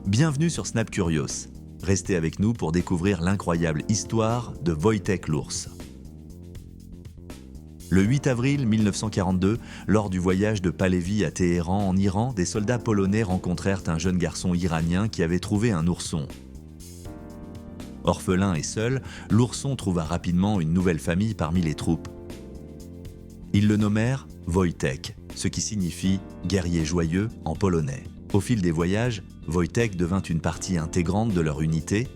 Bienvenue sur Snap Curios. Restez avec nous pour découvrir l'incroyable histoire de Wojtek l'ours. Le 8 avril 1942, lors du voyage de Pahlavi à Téhéran en Iran, des soldats polonais rencontrèrent un jeune garçon iranien qui avait trouvé un ourson. Orphelin et seul, l'ourson trouva rapidement une nouvelle famille parmi les troupes. Ils le nommèrent Wojtek, ce qui signifie « guerrier joyeux » en polonais. Au fil des voyages, Wojtek devint une partie intégrante de leur unité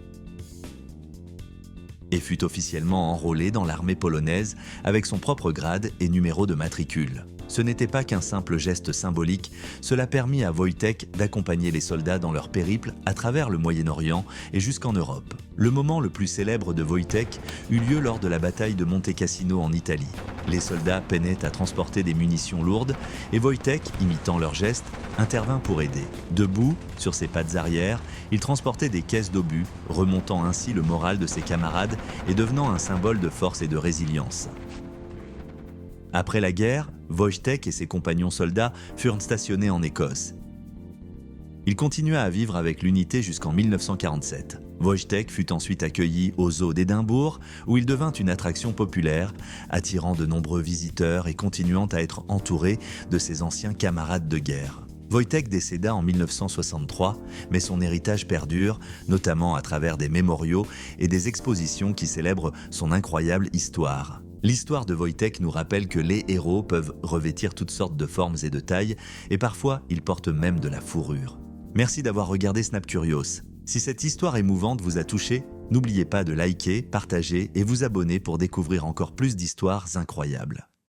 et fut officiellement enrôlé dans l'armée polonaise avec son propre grade et numéro de matricule. Ce n'était pas qu'un simple geste symbolique, cela permit à Wojtek d'accompagner les soldats dans leur périple à travers le Moyen-Orient et jusqu'en Europe. Le moment le plus célèbre de Wojtek eut lieu lors de la bataille de Monte Cassino en Italie. Les soldats peinaient à transporter des munitions lourdes et Wojtek, imitant leurs gestes, intervint pour aider. Debout, sur ses pattes arrière, il transportait des caisses d'obus, remontant ainsi le moral de ses camarades et devenant un symbole de force et de résilience. Après la guerre, Wojtek et ses compagnons soldats furent stationnés en Écosse. Il continua à vivre avec l'unité jusqu'en 1947. Wojtek fut ensuite accueilli au zoo d'Édimbourg, où il devint une attraction populaire, attirant de nombreux visiteurs et continuant à être entouré de ses anciens camarades de guerre. Wojtek décéda en 1963, mais son héritage perdure, notamment à travers des mémoriaux et des expositions qui célèbrent son incroyable histoire. L'histoire de Wojtek nous rappelle que les héros peuvent revêtir toutes sortes de formes et de tailles, et parfois ils portent même de la fourrure. Merci d'avoir regardé Snap Curios. Si cette histoire émouvante vous a touché, n'oubliez pas de liker, partager et vous abonner pour découvrir encore plus d'histoires incroyables.